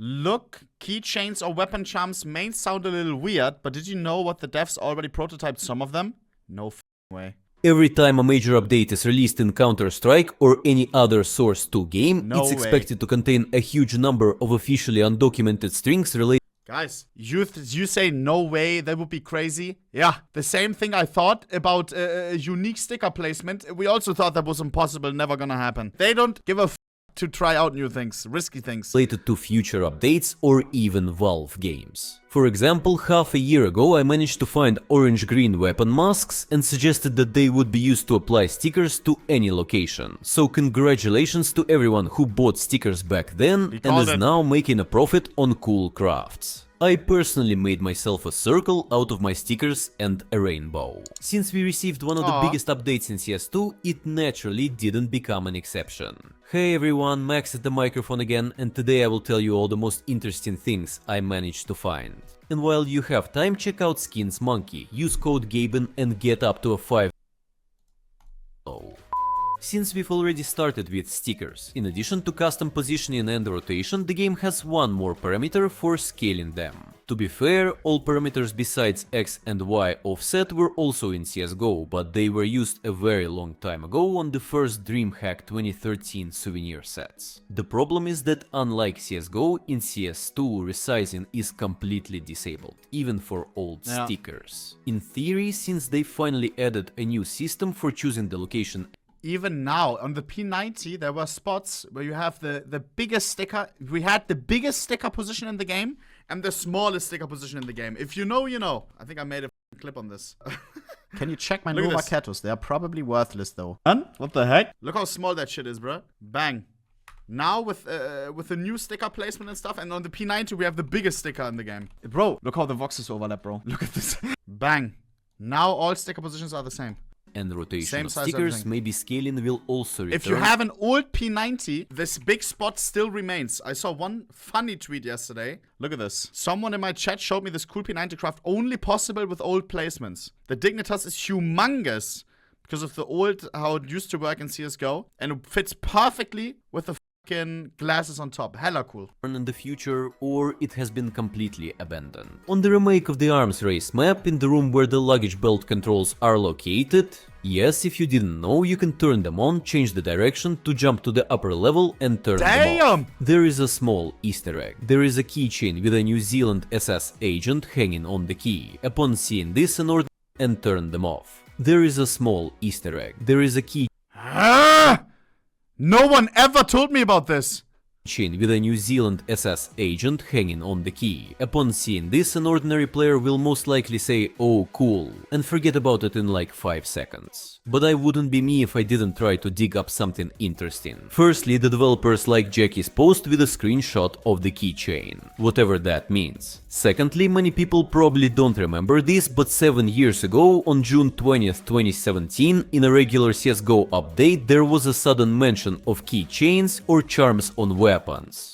Look, keychains or weapon charms may sound a little weird, but did you know what the devs already prototyped some of them? No way. Every time a major update is released in Counter-Strike or any other Source 2 game, No it's way. expected to contain a huge number of officially undocumented strings related. Guys, you say no way, that would be crazy. Yeah, the same thing I thought about a unique sticker placement. We also thought that was impossible, never gonna happen. They don't give a f to try out new things, risky things. Related to future updates or even Valve games. For example, half a year ago I managed to find orange-green weapon masks and suggested that they would be used to apply stickers to any location. So congratulations to everyone who bought stickers back then and is now making a profit on cool crafts. I personally made myself a circle out of my stickers and a rainbow. Since we received one of the biggest updates in CS2, it naturally didn't become an exception. Hey everyone, Max at the microphone again, and today I will tell you all the most interesting things I managed to find. And while you have time, check out Skins Monkey, use code GABEN and get up to a 5. Since we've already started with stickers, in addition to custom positioning and rotation, the game has one more parameter for scaling them. To be fair, all parameters besides X and Y offset were also in CSGO, but they were used a very long time ago on the first DreamHack 2013 souvenir sets. The problem is that unlike CSGO, in CS2 resizing is completely disabled, even for old stickers. In theory, since they finally added a new system for choosing the location. Even now, on the P90, there were spots where you have the biggest sticker. We had the biggest sticker position in the game and the smallest sticker position in the game. If you know, you know. I think I made a clip on this. Can you check my Nova Catos? They are probably worthless, though. What the heck? Look how small that shit is, bro. Bang. Now with the new sticker placement and stuff, and on the P90, we have the biggest sticker in the game. Bro, look how the voxes overlap, bro. Look at this. Bang. Now all sticker positions are the same. And rotation of stickers, maybe scaling will also return. If you have an old P90, this big spot still remains. I saw one funny tweet yesterday. Look at this. Someone in my chat showed me this cool P90 craft only possible with old placements. The Dignitas is humongous because of the old, how it used to work in CSGO. And it fits perfectly with the glasses on top. Hella cool. In the future, or it has been completely abandoned. On the remake of the arms race map, in the room where the luggage belt controls are located, yes, if you didn't know, you can turn them on, change the direction to jump to the upper level and turn them off. There is a small Easter egg. There is a keychain with a New Zealand SS agent hanging on the key. Upon seeing this, an order and turn them off. There is a small Easter egg. There is a key. No one ever told me about this. Chain with a New Zealand SS agent hanging on the key. Upon seeing this, an ordinary player will most likely say, "Oh, cool," and forget about it in like 5 seconds. But I wouldn't be me if I didn't try to dig up something interesting. Firstly, the developers like Jackie's post with a screenshot of the keychain, whatever that means. Secondly, many people probably don't remember this, but 7 years ago, on June 20th, 2017, in a regular CSGO update, there was a sudden mention of keychains or charms on weapons.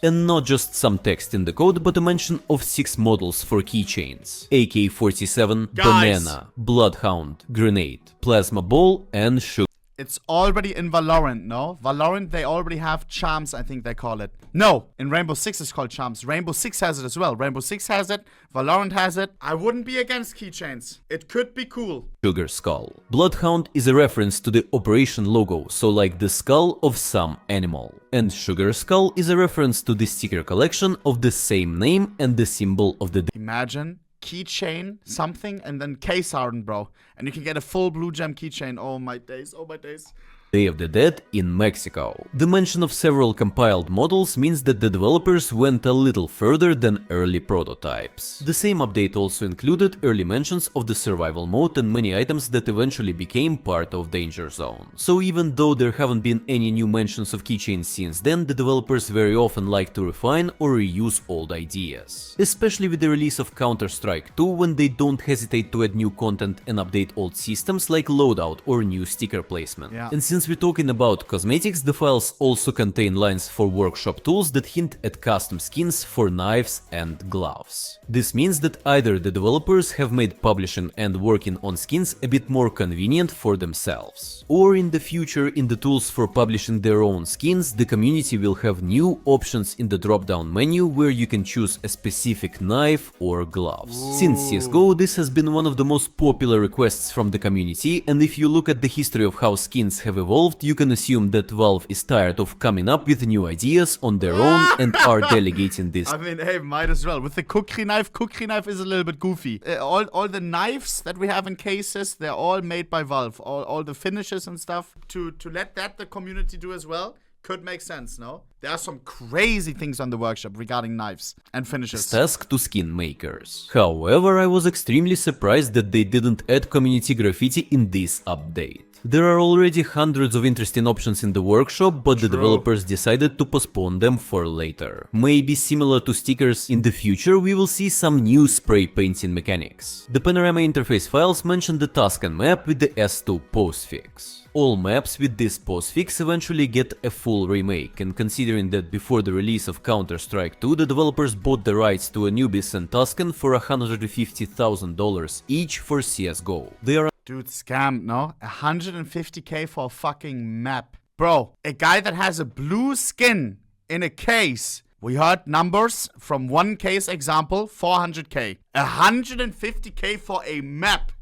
And not just some text in the code, but a mention of 6 models for keychains. AK-47, Banana, Bloodhound, Grenade, Plasma Ball, and Sugar. It's already in Valorant, no? Valorant, they already have charms, I think they call it. No, in Rainbow Six it's called charms. Rainbow Six has it as well. Rainbow Six has it, Valorant has it. I wouldn't be against keychains. It could be cool. Sugar Skull. Bloodhound is a reference to the Operation logo, so like the skull of some animal. And Sugar Skull is a reference to the sticker collection of the same name and the symbol of the... Imagine keychain, something, and then case hardened, bro. And you can get a full blue gem keychain. Oh my days, oh my days. Day of the Dead in Mexico. The mention of several compiled models means that the developers went a little further than early prototypes. The same update also included early mentions of the survival mode and many items that eventually became part of Danger Zone. So even though there haven't been any new mentions of keychains since then, the developers very often like to refine or reuse old ideas. Especially with the release of Counter-Strike 2, when they don't hesitate to add new content and update old systems like loadout or new sticker placement. And since since we're talking about cosmetics, the files also contain lines for workshop tools that hint at custom skins for knives and gloves. This means that either the developers have made publishing and working on skins a bit more convenient for themselves, or in the future in the tools for publishing their own skins, the community will have new options in the drop-down menu where you can choose a specific knife or gloves. Ooh. Since CSGO, this has been one of the most popular requests from the community, and if you look at the history of how skins have evolved, you can assume that Valve is tired of coming up with new ideas on their own and are delegating this. I mean, hey, might as well. With the cookery knife is a little bit goofy. All the knives that we have in cases, they're all made by Valve. All the finishes and stuff. To let that the community do as well could make sense, no? There are some crazy things on the workshop regarding knives and finishes. Task to skin makers. However, I was extremely surprised that they didn't add community graffiti in this update. There are already hundreds of interesting options in the workshop, but the developers decided to postpone them for later. Maybe similar to stickers, in the future we will see some new spray painting mechanics. The panorama interface files mention the Tuscan map with the S2 postfix. All maps with this postfix eventually get a full remake, and considering that before the release of Counter-Strike 2 the developers bought the rights to Anubis and Tuscan for $150,000 each for CSGO. They are Dude, scammed, no? 150k for a fucking map. Bro, a guy that has a blue skin in a case. We heard numbers from one case example, 400k. 150k for a map.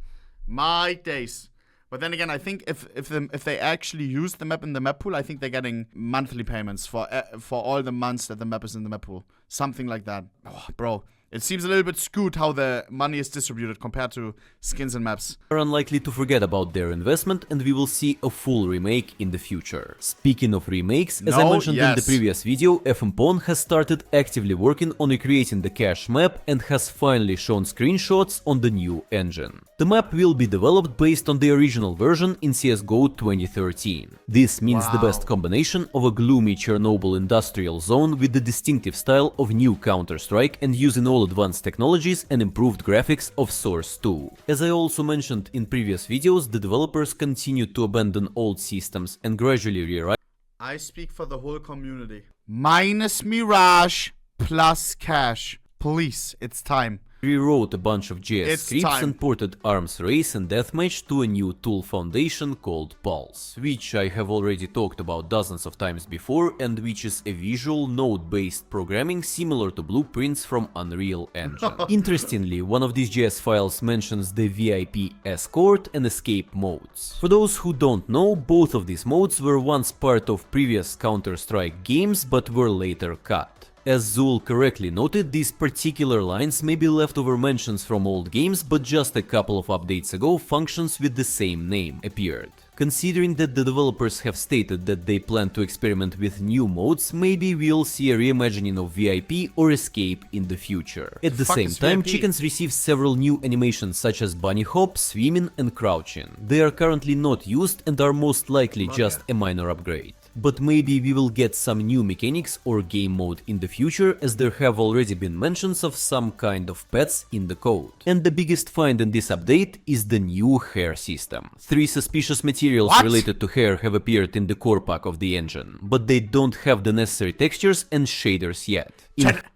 My days. But then again, I think if they actually use the map in the map pool, I think they're getting monthly payments for all the months that the map is in the map pool. Something like that. Oh, bro. It seems a little bit skewed how the money is distributed compared to skins and maps. Are unlikely to forget about their investment, and we will see a full remake in the future. Speaking of remakes, as I mentioned in the previous video, FMPON has started actively working on recreating the cache map and has finally shown screenshots on the new engine. The map will be developed based on the original version in CSGO 2013. This means the best combination of a gloomy Chernobyl industrial zone with the distinctive style of new Counter-Strike and using all advanced technologies and improved graphics of Source 2. As I also mentioned in previous videos, the developers continue to abandon old systems and gradually rewrite. I speak for the whole community. Minus Mirage plus cache. Please, it's time. Rewrote a bunch of JS scripts and ported Arms Race and Deathmatch to a new tool foundation called Pulse, which I have already talked about dozens of times before and which is a visual node-based programming similar to blueprints from Unreal Engine. Interestingly, one of these JS files mentions the VIP escort and escape modes. For those who don't know, both of these modes were once part of previous Counter-Strike games but were later cut. As Zul correctly noted, these particular lines may be leftover mentions from old games, but just a couple of updates ago functions with the same name appeared. Considering that the developers have stated that they plan to experiment with new modes, maybe we'll see a reimagining of VIP or Escape in the future. At the same time, VIP? Chickens receive several new animations such as bunny hop, swimming and crouching. They are currently not used and are most likely just a minor upgrade. But maybe we will get some new mechanics or game mode in the future, as there have already been mentions of some kind of pets in the code. And the biggest find in this update is the new hair system. 3 suspicious materials related to hair have appeared in the core pack of the engine, but they don't have the necessary textures and shaders yet.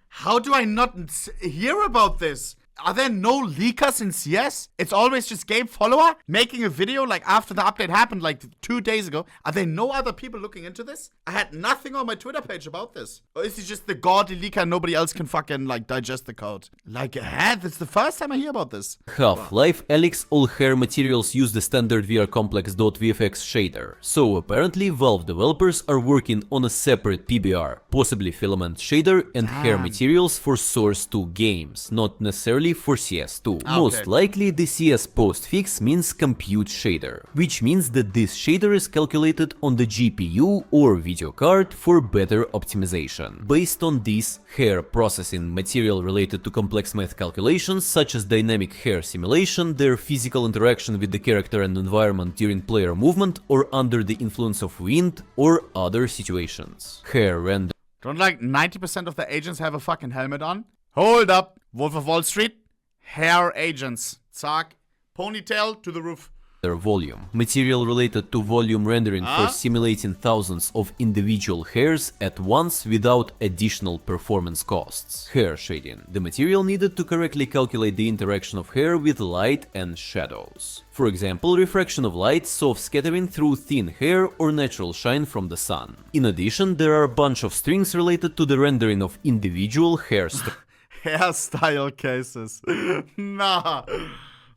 How do I not hear about this? Are there no leakers in CS? It's always just game follower making a video like after the update happened like 2 days ago. Are there no other people looking into this? I had nothing on my Twitter page about this. Or is it just the gaudy leaker and nobody else can fucking like digest the code? Like, that's the first time I hear about this. Half-Life Alyx, all hair materials use the standard VRComplex.vfx shader. So apparently Valve developers are working on a separate PBR, possibly filament shader and hair materials for Source 2 games, not necessarily for CS2. Most likely the CS postfix means compute shader, which means that this shader is calculated on the GPU or video card for better optimization. Based on this hair processing material related to complex math calculations such as dynamic hair simulation, their physical interaction with the character and environment during player movement or under the influence of wind or other situations. Hair render. Don't like 90% of the agents have a fucking helmet on? Hold up, Wolf of Wall Street, hair agents. Zack, ponytail to the roof. volume. Material related to volume rendering for simulating thousands of individual hairs at once without additional performance costs. Hair shading. The material needed to correctly calculate the interaction of hair with light and shadows. For example, refraction of light, soft scattering through thin hair, or natural shine from the sun. In addition, there are a bunch of strings related to the rendering of individual hairstyle cases. Nah.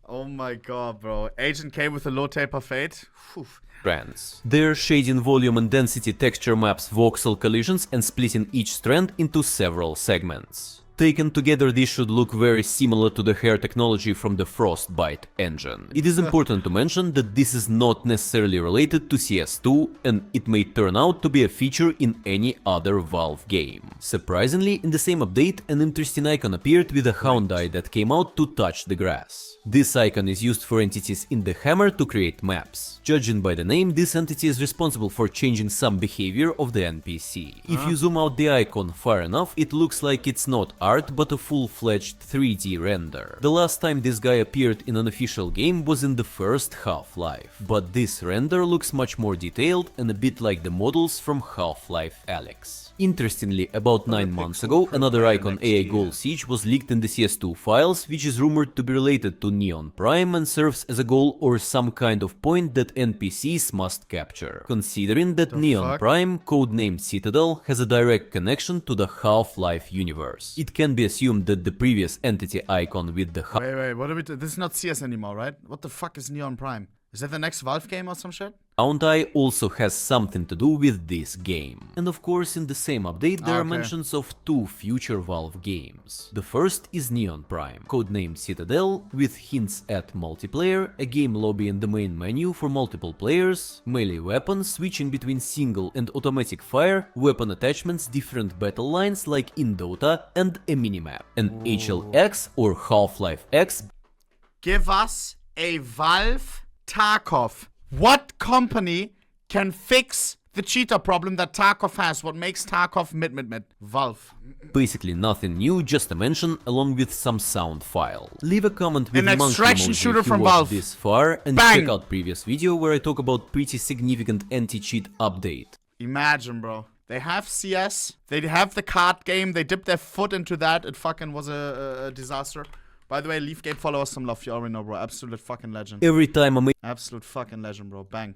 Oh my god, bro. Agent K with a low taper fade. Whew. strands. Their shading volume and density texture maps voxel collisions and splitting each strand into several segments. Taken together, this should look very similar to the hair technology from the Frostbite engine. It is important to mention that this is not necessarily related to CS2, and it may turn out to be a feature in any other Valve game. Surprisingly, in the same update, an interesting icon appeared with a hound eye that came out to touch the grass. This icon is used for entities in the hammer to create maps. Judging by the name, this entity is responsible for changing some behavior of the NPC. If you zoom out the icon far enough, it looks like it's not art but a full-fledged 3D render. The last time this guy appeared in an official game was in the first Half-Life, but this render looks much more detailed and a bit like the models from Half-Life Alyx. Interestingly, about 9 months ago, another icon AI Goal Siege was leaked in the CS2 files, which is rumored to be related to Neon Prime and serves as a goal or some kind of point that NPCs must capture. Considering that Neon Prime, codenamed Citadel, has a direct connection to the Half-Life universe, it can be assumed that the previous entity icon with the Wait, what are we This is not CS anymore, right? What the fuck is Neon Prime? Is that the next Valve game or some shit? hound eye also has something to do with this game. And of course, in the same update there are mentions of 2 future Valve games. The first is Neon Prime, codenamed Citadel, with hints at multiplayer, a game lobby in the main menu for multiple players, melee weapons, switching between single and automatic fire, weapon attachments, different battle lines like in Dota, and a minimap. An HLX or Half-Life X. Give us a Valve Tarkov. What company can fix the cheater problem that Tarkov has? What makes Tarkov mid? Valve. Basically nothing new, just a mention along with some sound file. Leave a comment with an extraction shooter from Valve this far and check out previous video where I talk about pretty significant anti-cheat update. Imagine, bro. They have CS, they have the card game, they dipped their foot into that, it fucking was a disaster. By the way, Leaf Game, follow us some love, you already know, bro. Absolute fucking legend. Every time I make absolute fucking legend, bro. Bang.